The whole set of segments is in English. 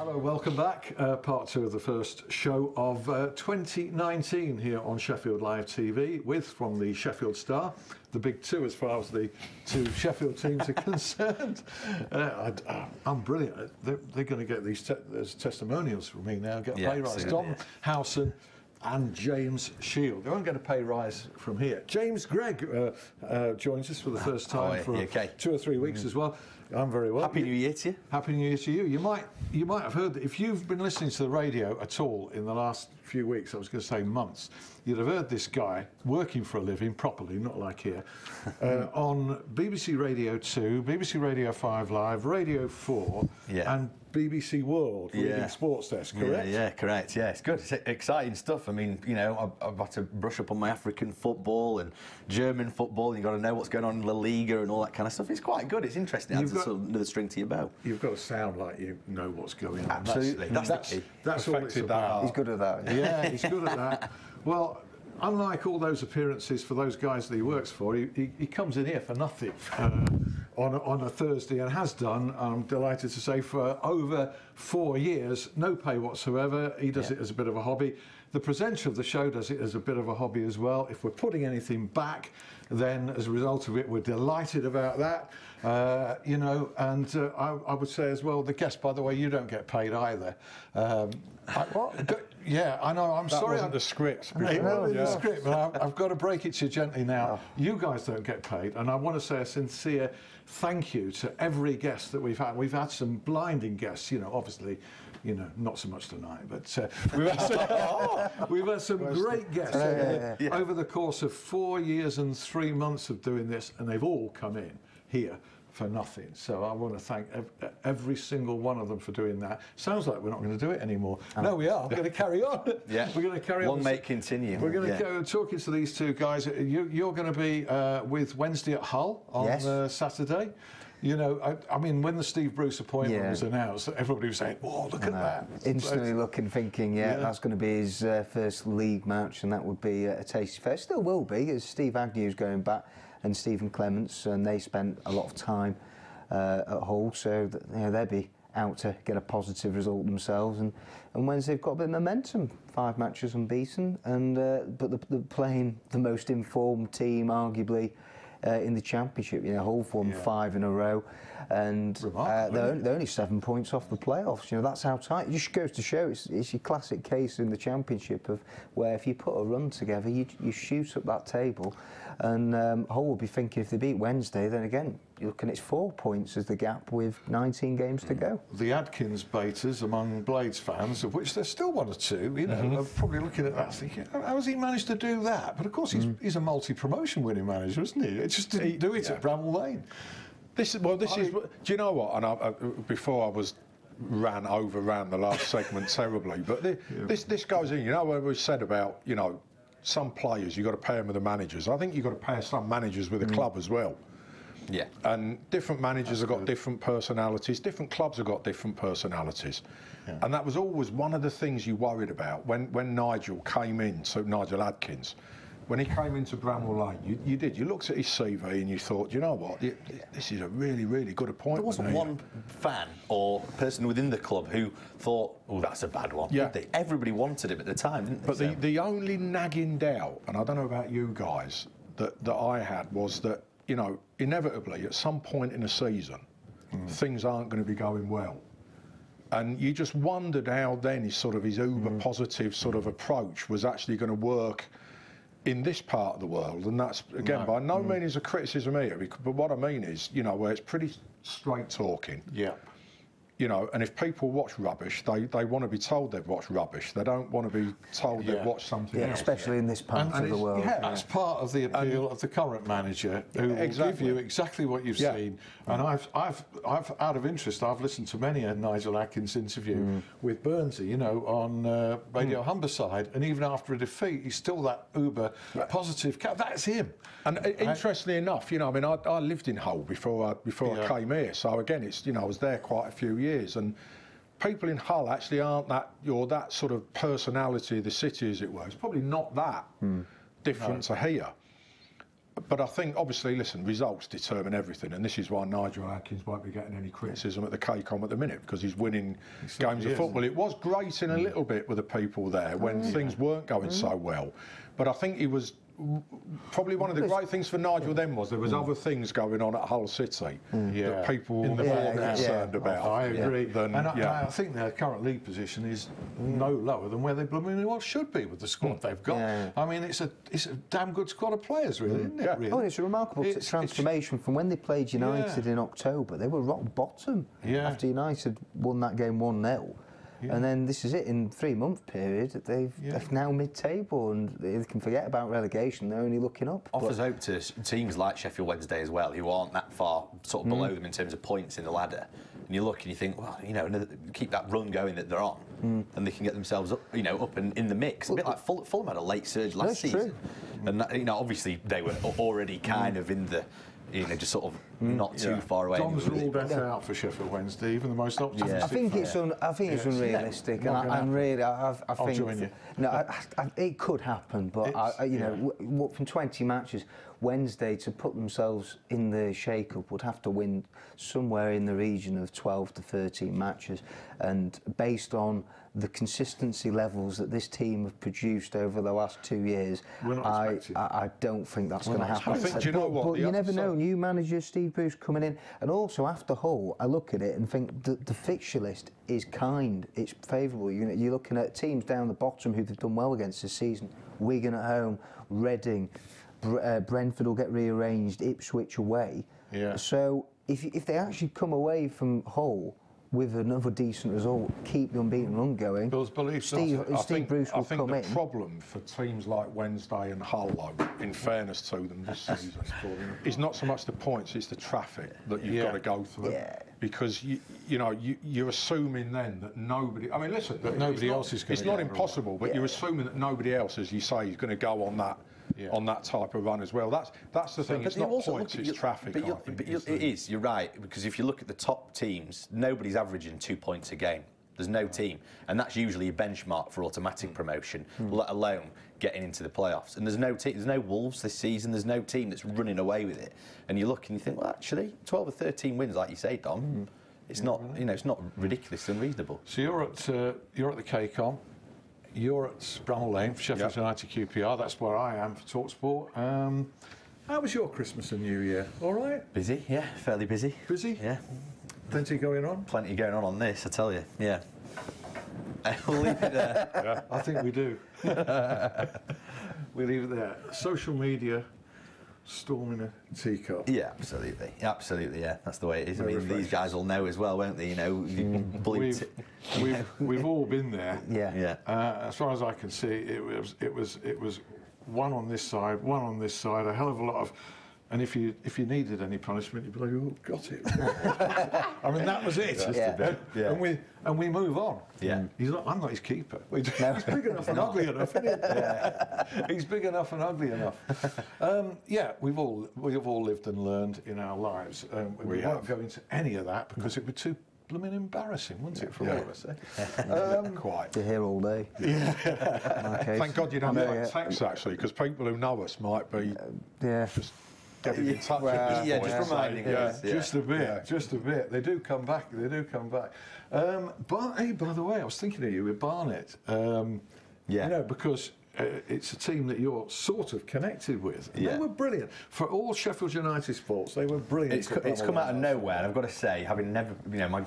Hello, welcome back. Part two of the first show of 2019 here on Sheffield Live TV with, from the Sheffield Star, the big two as far as the two Sheffield teams are concerned. I'm brilliant. They're going to get these testimonials from me now, get a pay rise. Dom Howson and James Shield. They won't get a pay rise from here. James Gregg joins us for the first time for 2 or 3 weeks as well. I'm very well. Happy New Year to you. Happy New Year to you. You might have heard that if you've been listening to the radio at all in the last few weeks, I was going to say months, you'd have heard this guy working for a living properly, not like here, on BBC Radio 2, BBC Radio 5 Live, Radio 4, and BBC World, reading sports desk, correct? Yeah, correct. Yeah, it's good. It's exciting stuff. I mean, you know, I've had to brush up on my African football and German football, and you've got to know what's going on in La Liga and all that kind of stuff. It's quite good. It's interesting. It adds another string to your bow. You've got to sound like you know what's going on. Absolutely. That's the key. That's all it's about. He's good at that. Yeah, he's good at that. Well, unlike all those appearances for those guys that he works for, he comes in here for nothing on a Thursday, and has done, I'm delighted to say, for over 4 years. No pay whatsoever. He does it as a bit of a hobby. The presenter of the show does it as a bit of a hobby as well. If we're putting anything back, then as a result of it, we're delighted about that. You know, and I would say as well, the guest, by the way, you don't get paid either. What? Yeah, I know. I'm sorry. That wasn't the script before. It wasn't the script, but I've got to break it to you gently now. You guys don't get paid, and I want to say a sincere thank you to every guest that we've had. We've had some blinding guests, you know, obviously, you know, not so much tonight, but we've had some great guests over the course of 4 years and 3 months of doing this, and they've all come in here for nothing. So I want to thank every single one of them for doing that. Sounds like we're not going to do it anymore. No, we are. We're going to carry on. Yeah. We're going to carry on. Long may it continue. We're going to go talking to these two guys. You're going to be with Wednesday at Hull on Saturday. You know, I mean, when the Steve Bruce appointment was announced, everybody was saying, "Oh, look at that!" Instantly looking, thinking, that's going to be his first league match, and that would be a tasty fair. Still will be, as Steve Agnew's going back, and Stephen Clements, and they spent a lot of time at Hull, so that, you know, they'll be out to get a positive result themselves. And Wednesday they've got a bit of momentum, 5 matches unbeaten, and but they're playing the most informed team, arguably, in the Championship. You know, Hull won 5 in a row, and they're only 7 points off the playoffs. You know, that's how tight. It just goes to show it's your classic case in the Championship of where if you put a run together, you shoot up that table. And Hull will be thinking if they beat Wednesday, then again, you're looking at 4 points as the gap with 19 games to go. The Adkins baiters among Blades fans, of which there's still 1 or 2, you know, are probably looking at that thinking, how has he managed to do that? But of course, he's a multi-promotion winning manager, isn't he? It just didn't do it at Bramall Lane. This is. Do you know what? And before I was overran the last segment terribly, but this goes in. You know what we said about, you know, some players you've got to pay them with the managers. I think you've got to pay some managers with the club as well. Yeah. And different managers have got different personalities. Different clubs have got different personalities. Yeah. And that was always one of the things you worried about when Nigel came in, so Nigel Adkins. When he came into Bramall Lane, you looked at his CV and you thought, you know what, this is a really, really good appointment. There wasn't one fan or person within the club who thought, oh, that's a bad one. Yeah. Everybody wanted him at the time, didn't they? But the only nagging doubt, and I don't know about you guys, that I had was that, you know, inevitably at some point in a season, things aren't going to be going well. And you just wondered how then his uber positive sort of approach was actually going to work in this part of the world. And that's, again, by no means a criticism here, but what I mean is, you know, where it's pretty straight talking. Yeah. You know, and if people watch rubbish, they want to be told they've watched rubbish. They don't want to be told they've watched something else. Especially in this part of the world. Yeah, that's part of the appeal of the current manager, who will give you exactly what you've seen. And I've out of interest, I've listened to many a Nigel Adkins interview with Burnsy, you know, on Radio Humberside, and even after a defeat, he's still that uber positive. That's him. And interestingly enough, you know, I mean, I lived in Hull before I came here, so again, it's, you know, I was there quite a few years, and people in Hull actually aren't that sort of personality of the city, as it were. It's probably not that different to here. But I think, obviously, listen, results determine everything, and this is why Nigel Adkins won't be getting any criticism at the KCOM at the minute, because he's winning games of football. It was grating a little bit with the people there when things weren't going so well, but I think he was probably one of the great things for Nigel then was there was other things going on at Hull City that people were more concerned about. I agree. Than, and I think their current league position is no lower than where they blooming well should be with the squad they've got. I mean, it's a damn good squad of players, really, isn't it? Really? Oh, it's a remarkable transformation from when they played United in October. They were rock bottom after United won that game 1-0. And then this is it, in 3-month period, they're now mid-table and they can forget about relegation, they're only looking up. Offers hope to teams like Sheffield Wednesday as well, who aren't that far sort of below them in terms of points in the ladder. And you look and you think, well, you know, keep that run going that they're on, and they can get themselves up, you know, up and in the mix. A bit like Fulham had a late surge last season. And, that, you know, obviously they were already kind of in the, you know, just sort of not too far away. Dom's ruled that out for Sheffield Wednesday, even the most optimistic. I think it's unrealistic, and I think join you. No, it could happen, but you know, from 20 matches, Wednesday to put themselves in the shake-up would have to win somewhere in the region of 12 to 13 matches, and based on the consistency levels that this team have produced over the last 2 years, I don't think that's going to happen. I think, do you know what? But you never know. New manager Steve Bruce coming in, and also after Hull, I look at it and think the fixture list is kind. It's favourable. You're looking at teams down the bottom who they've done well against this season. Wigan at home, Reading, Brentford will get rearranged, Ipswich away. So if they actually come away from Hull with another decent result, keep the unbeaten run going, Steve Bruce will come in. I think the problem for teams like Wednesday and Hull, though, in fairness to them this season, is not so much the points, it's the traffic that you've got to go through. Because, you're assuming then that nobody... I mean, listen, that nobody else is going to... It's not impossible, but you're assuming that nobody else, as you say, is going to go on that on that type of run as well. That's the thing. It's not points, it's traffic. It is. You're right, because if you look at the top teams, nobody's averaging 2 points a game. There's no team, and that's usually a benchmark for automatic promotion, let alone getting into the playoffs. And there's no team. There's no Wolves this season. There's no team that's running away with it. And you look and you think, well, actually, 12 or 13 wins, like you say, Dom. It's not. It's not ridiculously unreasonable. So you're at the KCOM. You're at Bramall Lane for Sheffield United QPR. That's where I am for TalkSport. How was your Christmas and New Year? All right? Busy, yeah, fairly busy. Busy? Yeah. Plenty going on? Plenty going on this, I tell you, yeah. We'll leave it there. I think we do. We leave it there. Social media, storm in a teacup. Yeah, absolutely. Absolutely, yeah. That's the way it is. I mean, these guys will know as well, won't they? You know, we've all been there. Yeah. As far as I can see, it was one on this side, a hell of a lot of. And if you needed any punishment, you'd be like, oh, got it. I mean, that was it. And we move on. Yeah. I'm not his keeper. He's big enough and ugly enough, isn't he? He's big enough and ugly enough. We've all lived and learned in our lives. We won't go into any of that because it would be too blooming embarrassing, wouldn't it, for all of us? Quite. You're here all day. Thank God you don't like text, actually, because people who know us might be just getting in touch with us. Yeah, just reminding us. Just a bit. They do come back. But hey, by the way, I was thinking of you with Barnet. You know, because it's a team that you're sort of connected with. And they were brilliant. For all Sheffield United sports, they were brilliant. It's come out of nowhere, and I've got to say, having never,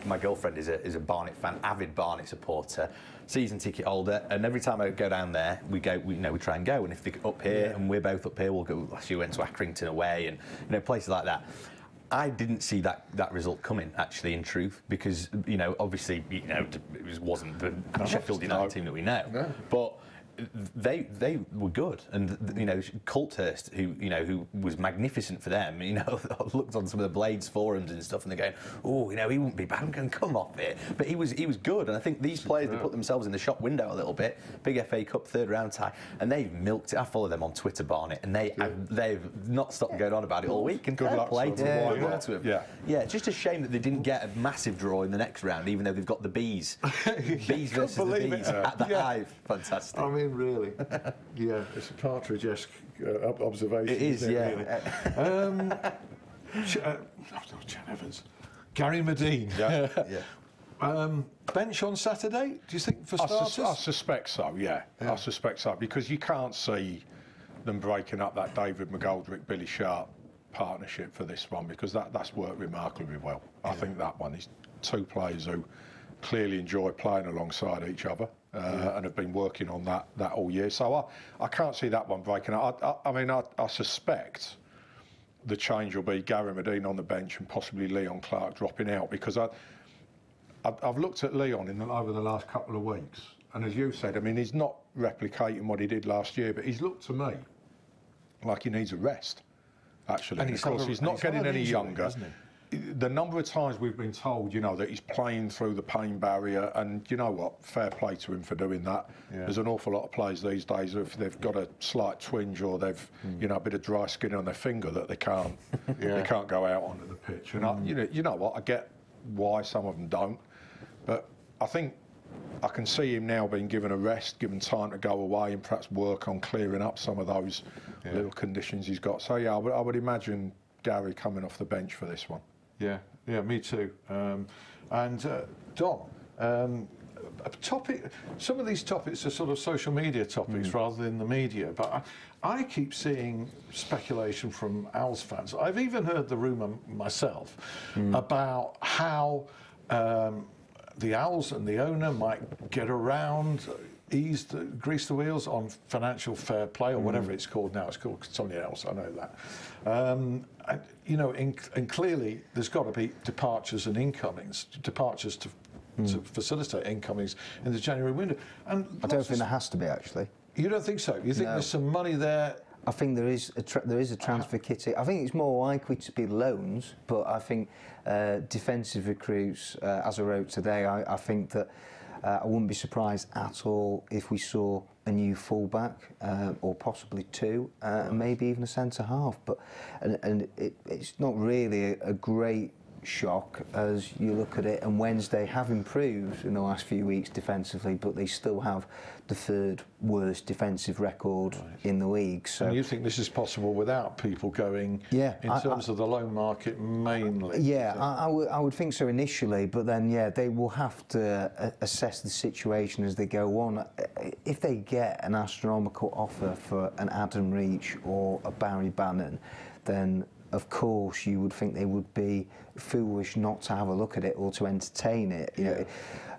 my girlfriend is a Barnet fan, avid Barnet supporter, season ticket holder, and every time I go down there, we try and go. And if they're up here and we're both up here, we'll go. Last year we went to Accrington away, and places like that. I didn't see that result coming, actually, in truth, because obviously it wasn't the Sheffield United team that we know, but they were good, and Colthurst, who was magnificent for them. I looked on some of the Blades forums and stuff, and they're going, "Oh, he wouldn't be bad. I'm going to come off it." But he was good, and I think these players, they put themselves in the shop window a little bit. Big FA Cup third round tie, and they've milked it. I follow them on Twitter, Barnet, and they've not stopped going on about it all week. And good luck play to them. To them. Yeah. Just a shame that they didn't get a massive draw in the next round, even though they've got the Bees. Bees versus the Bees at the Hive. Fantastic. I mean, in, really. Yeah, it's a Partridge-esque observation. It is, yeah. Really? Chan Evans. Gary Medine. Yeah. Yeah. Bench on Saturday, do you think, for starters? I suspect so, yeah. I suspect so, because you can't see them breaking up that David McGoldrick, Billy Sharp partnership for this one, because that's worked remarkably well. I think that one is two players who clearly enjoy playing alongside each other and have been working on that all year. So I can't see that one breaking up. I suspect the change will be Gary Medine on the bench and possibly Leon Clark dropping out, because I've looked at Leon over the last couple of weeks, and as you said, I mean, he's not replicating what he did last year, but he's looked to me like he needs a rest, actually. And of course, he's not getting any younger. The number of times we've been told, you know, that he's playing through the pain barrier, and you know what, fair play to him for doing that. Yeah. There's an awful lot of players these days, if they've got a slight twinge or they've, you know, a bit of dry skin on their finger, that they can't, they can't go out onto the pitch. And you know what, I get why some of them don't, but I think I can see him now being given a rest, given time to go away and perhaps work on clearing up some of those little conditions he's got. So yeah, I would imagine Gary coming off the bench for this one. Yeah, me too. Dom, a topic. Some of these topics are sort of social media topics rather than the media, but I keep seeing speculation from Owls fans. I've even heard the rumour myself about how the Owls and the owner might get around, grease the wheels on financial fair play, or whatever it's called now. It's called something else, I know that. You know, and clearly there's got to be departures and incomings, departures to facilitate incomings in the January window. And I don't think there has to be, actually. You don't think so? You think there's some money there? I think there is a transfer kitty. I think it's more likely to be loans, but I think defensive recruits, as I wrote today, I think that I wouldn't be surprised at all if we saw a new fullback, or possibly two, and maybe even a centre half. But it's not really a great shock as you look at it. And Wednesday have improved in the last few weeks defensively, but they still have the third worst defensive record in the league. So, and you think this is possible without people going in terms of the loan market mainly? Yeah, I would think so initially, but then they will have to assess the situation as they go on. If they get an astronomical offer for an Adam Reach or a Barry Bannon, then of course you would think they would be foolish not to have a look at it or to entertain it. You know,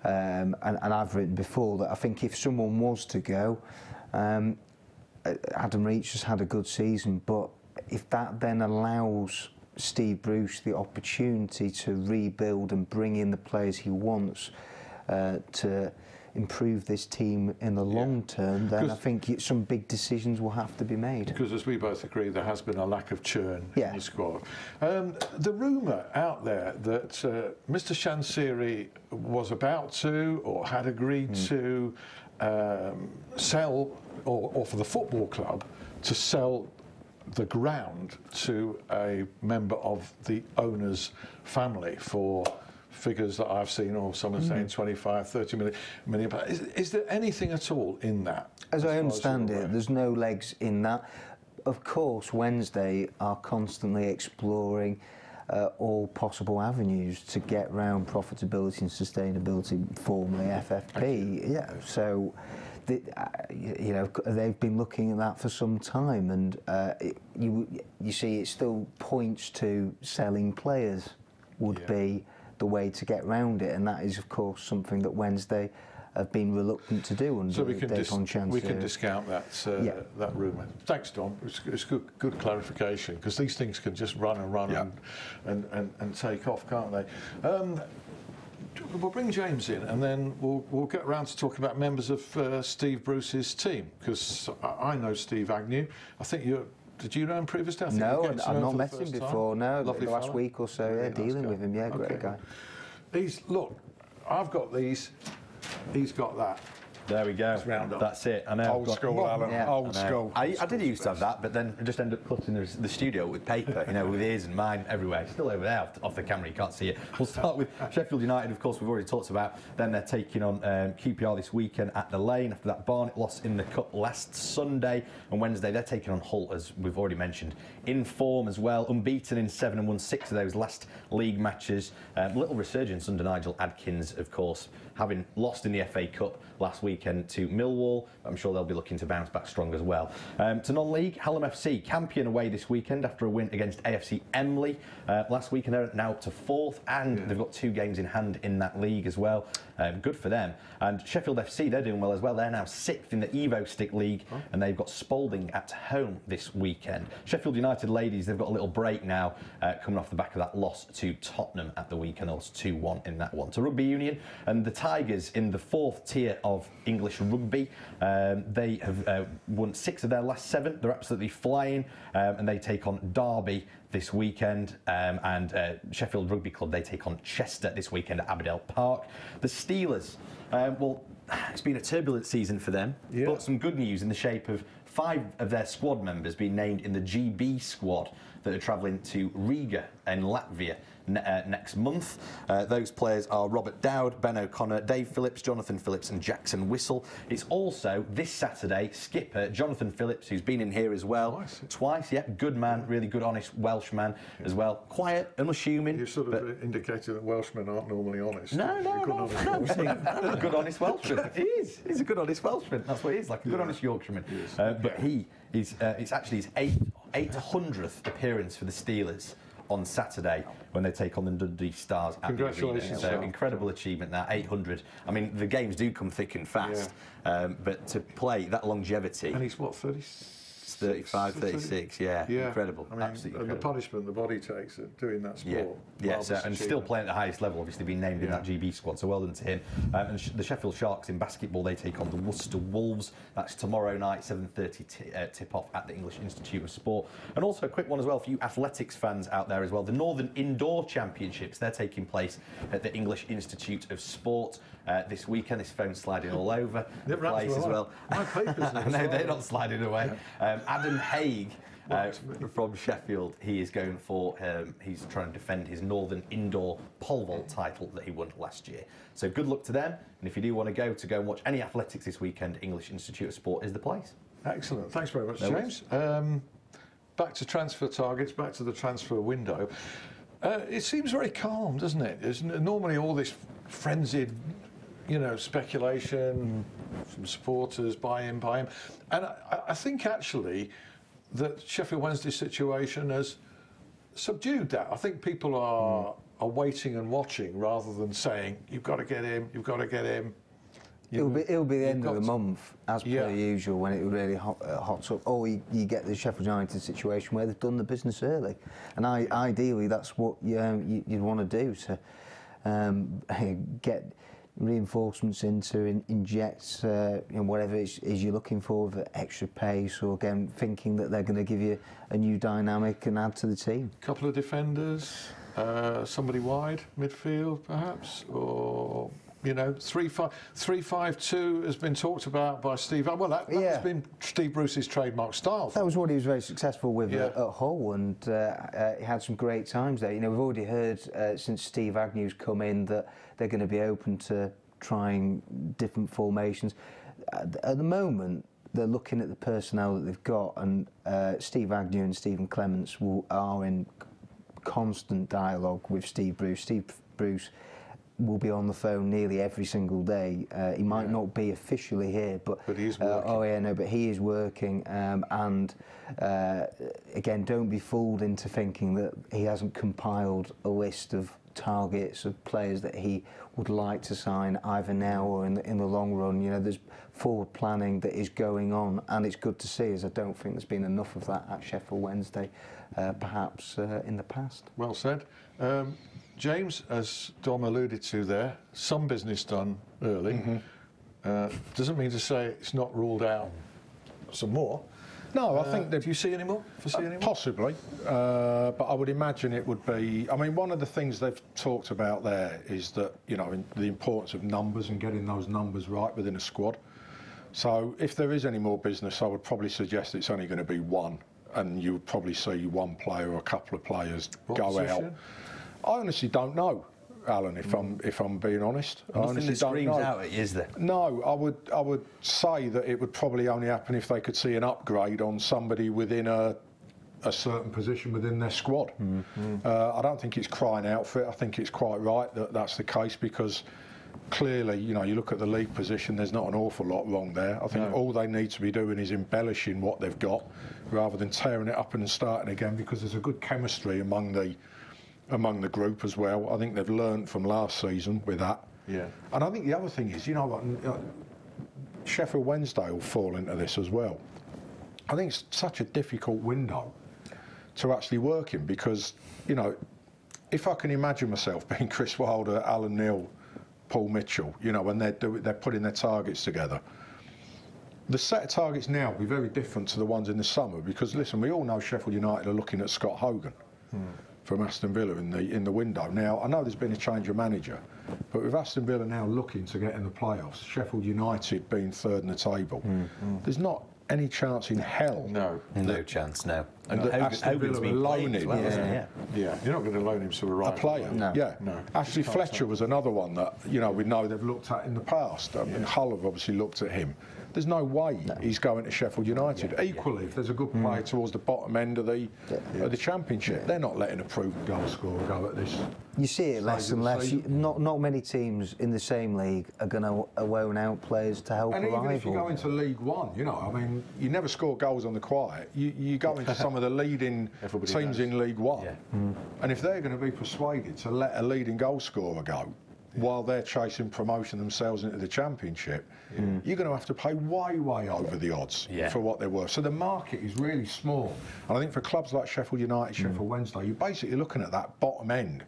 and I've written before that I think if someone was to go, Adam Reach has had a good season, but if that then allows Steve Bruce the opportunity to rebuild and bring in the players he wants to improve this team in the long term, then I think some big decisions will have to be made. Because as we both agree, there has been a lack of churn in the squad. The rumour out there that Mr. Shansiri was about to or had agreed to sell, or for the football club to sell the ground to a member of the owner's family for figures that I've seen, or someone saying 25, 30 million. Is there anything at all in that? As I understand it, there's no legs in that. Of course, Wednesday are constantly exploring all possible avenues to get round profitability and sustainability, formerly FFP. Yeah, so you know, they've been looking at that for some time, and you see, it still points to selling players would be the way to get round it, and that is of course something that Wednesday have been reluctant to do under we can discount that that rumour. Thanks, Dom. It's good clarification, because these things can just run and take off, can't they? We'll bring James in, and then we'll get round to talking about members of Steve Bruce's team, because I know Steve Agnew. I think did you know him previously? No, I've not met him before. No, the last week or so, dealing with him. Yeah, great guy. Look, I've got these. He's got that. There we go. Roundup. That's it. I know. Old school, Alan. Yeah. Old school. I did used to have that, but then I just ended up cluttering the studio with paper, you know, with his and mine everywhere. It's still over there off the camera, you can't see it. We'll start with Sheffield United, of course, we've already talked about. Then they're taking on QPR this weekend at the Lane. After that, Barnet lost in the Cup last Sunday. And Wednesday, they're taking on Hull, as we've already mentioned. In form as well, unbeaten in 7 and won 6 of those last league matches. Little resurgence under Nigel Adkins, of course, having lost in the FA Cup last weekend to Millwall. I'm sure they'll be looking to bounce back strong as well. To non-league, Hallam FC, Campion away this weekend after a win against AFC Emley last week, and they're now up to 4th, and they've got 2 games in hand in that league as well. Good for them. And Sheffield FC, they're doing well as well. They're now 6th in the Evo Stick League, and they've got Spalding at home this weekend. Sheffield United ladies, they've got a little break now, coming off the back of that loss to Tottenham at the weekend. They lost 2-1 in that one. To Rugby Union, and the Tigers in the 4th tier of English rugby. They have won 6 of their last 7. They're absolutely flying, and they take on Derby this weekend, and Sheffield Rugby Club, they take on Chester this weekend at Aberdale Park. The Steelers, well, it's been a turbulent season for them, but some good news in the shape of 5 of their squad members being named in the GB squad that are travelling to Riga in Latvia next month. Those players are Robert Dowd, Ben O'Connor, Dave Phillips, Jonathan Phillips and Jackson Whistle. It's also this Saturday, skipper Jonathan Phillips, who's been in here as well. Twice, yeah. Good man, really good, honest Welshman as well. Quiet, unassuming. You sort of indicated that Welshmen aren't normally honest. No. I'm a good, honest Welshman. He is. He's a good, honest Welshman. That's what he is, like a good, honest Yorkshireman. But it's actually his 800th appearance for the Steelers on Saturday when they take on the Dundee Stars. Congratulations. So incredible achievement now, 800. I mean, the games do come thick and fast, but to play that longevity. And he's what, 35, 36, incredible. I mean, absolutely and incredible. the punishment the body takes at doing that sport. And still playing at the highest level, obviously being named in that GB squad, so well done to him. And the Sheffield Sharks in basketball, they take on the Worcester Wolves. That's tomorrow night, 7:30 tip-off at the English Institute of Sport. And also a quick one as well for you athletics fans out there as well. The Northern Indoor Championships, they're taking place at the English Institute of Sport this weekend. This phone's sliding all over the place as well. My paper's I know, they're not sliding away. Adam Haig from Sheffield, he is going for, he's trying to defend his Northern Indoor Pole Vault title that he won last year. So good luck to them, and if you do want to go and watch any athletics this weekend, English Institute of Sport is the place. Excellent, thanks very much, James. Back to transfer targets, back to the transfer window. It seems very calm, doesn't it? There's normally all this frenzied, speculation from supporters, buy in. And I think actually that Sheffield Wednesday situation has subdued that. I think people are waiting and watching rather than saying, you've got to get him, you've got to get him. It'll be the end of the month, as per usual, when it really hots up. Or you get the Sheffield United situation where they've done the business early. And ideally, that's what you'd want to do, to get reinforcements in to inject whatever it is you're looking for extra pace, or again thinking that they're going to give you a new dynamic and add to the team. A couple of defenders, somebody wide, midfield perhaps, or 3-5-2 has been talked about by Steve. Well, that has been Steve Bruce's trademark style. That was what he was very successful with at Hull, and he had some great times there. We've already heard since Steve Agnew's come in that they're going to be open to trying different formations. At the moment, they're looking at the personnel that they've got, and Steve Agnew and Stephen Clements are in constant dialogue with Steve Bruce. Steve Bruce will be on the phone nearly every single day. He might not be officially here, but he's working. But he is working. And again, don't be fooled into thinking that he hasn't compiled a list of targets of players that he would like to sign either now or in the long run. There's forward planning that is going on, and it's good to see, as I don't think there's been enough of that at Sheffield Wednesday, perhaps in the past. Well said. James, as Dom alluded to there, some business done early. Doesn't mean to say it's not ruled out some more. No, I think that... Do you see any more? Possibly, but I would imagine it would be... I mean, one of the things they've talked about there is that, the importance of numbers and getting those numbers right within a squad. So if there is any more business, I would probably suggest it's only going to be one, and you would probably see one player or a couple of players go out. I honestly don't know, Alan. If I'm being honest, I honestly don't know. Nothing that screams out at you, is there? No, I would say that it would probably only happen if they could see an upgrade on somebody within a certain position within their squad. I don't think it's crying out for it. I think it's quite right that that's the case, because clearly, you know, you look at the league position, there's not an awful lot wrong there. I think all they need to be doing is embellishing what they've got rather than tearing it up and starting again, because there's a good chemistry among the group as well. I think they've learned from last season with that. Yeah. And I think the other thing is, you know what, Sheffield Wednesday will fall into this as well. I think it's such a difficult window to actually work in, because, you know, if I can imagine myself being Chris Wilder, Alan Neil, Paul Mitchell, you know, when they're putting their targets together, the set of targets now will be very different to the ones in the summer, because, listen, we all know Sheffield United are looking at Scott Hogan from Aston Villa in the window. Now, I know there's been a change of manager, but with Aston Villa now looking to get in the playoffs, Sheffield United being third in the table, there's not any chance in hell. No chance, no. And Aston Villa will loan him. Yeah, you're not going to loan him to a player. No. Yeah. No. Ashley Fletcher was another one that, you know, we know they've looked at in the past. And Hull have obviously looked at him. There's no way he's going to Sheffield United. Equally, if there's a good player towards the bottom end of the Championship, they're not letting a proven goal scorer go at this. You see it less and less. Not many teams in the same league are going to loan out players to help a rival. And even if you go into League One, you know, I mean, you never score goals on the quiet. You go into some of the leading teams in League One, and if they're going to be persuaded to let a leading goal scorer go while they're chasing promotion themselves into the Championship, you're going to have to pay way over the odds for what they're worth. So the market is really small. And I think for clubs like Sheffield United, Sheffield Wednesday, you're basically looking at that bottom end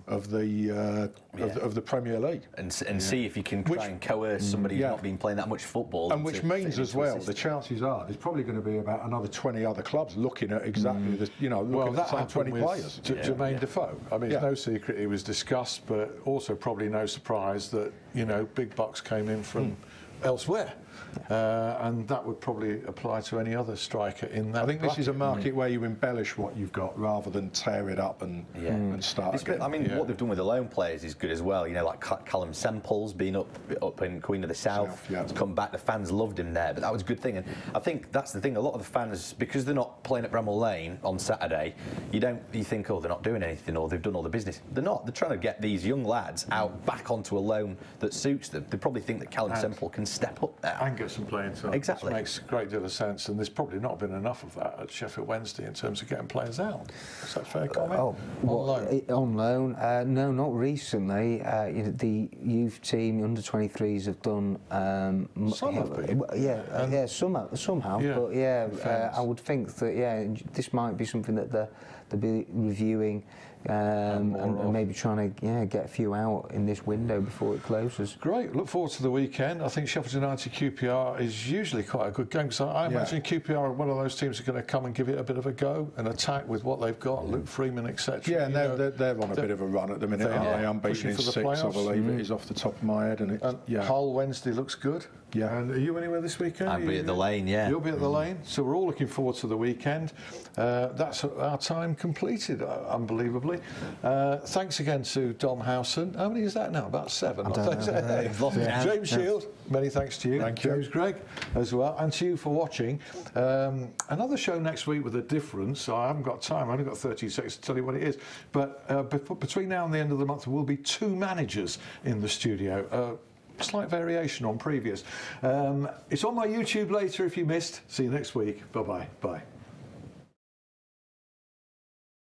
of the Premier League, and see if you can try and coerce somebody who's not been playing that much football. And which means as well, the chances are there's probably going to be about another 20 other clubs looking at exactly the, you know, looking at the same 20 players. Jermaine Defoe. I mean, it's no secret he was discussed, but also probably no surprise that, you know, big bucks came in from elsewhere. And that would probably apply to any other striker in that. I think this is a market where you embellish what you've got rather than tear it up and start again. I mean, what they've done with the loan players is good as well. You know, like Callum Semple's been up in Queen of the South. He's come back. The fans loved him there, but that was a good thing. And I think that's the thing. A lot of the fans, because they're not playing at Bramall Lane on Saturday, you think, oh, they're not doing anything, or they've done all the business. They're not. They're trying to get these young lads out back onto a loan that suits them. They probably think that Callum Semple can step up there and get some playing time. Exactly. Which makes a great deal of sense, and there's probably not been enough of that at Sheffield Wednesday in terms of getting players out. Is that a fair comment? On loan? On loan? No, not recently. You know, the youth team, under 23s, have done. Some have been. Some have. But I would think that this might be something that they'll be reviewing. And maybe trying to get a few out in this window before it closes. Great. Look forward to the weekend. I think Sheffield United QPR is usually quite a good game, because I imagine QPR are one of those teams that are going to come and give it a bit of a go and attack with what they've got, Luke Freeman, etc. Yeah, and they're on a bit of a run at the minute, aren't they? Unbeaten in 6, I believe it is off the top of my head. And Hull Wednesday looks good. Yeah. And are you anywhere this weekend? I'll be at the Lane, You'll be at the Lane. So we're all looking forward to the weekend. That's our time completed, unbelievably. Thanks again to Dom Howson. How many is that now? About 7. James Shield, many thanks to you. Thank you. James Gregg as well. And to you for watching. Another show next week with a difference. I haven't got time. I've only got 30 seconds to tell you what it is. But between now and the end of the month, there will be 2 managers in the studio. Slight variation on previous. It's on my YouTube later if you missed. See you next week. Bye-bye. Bye.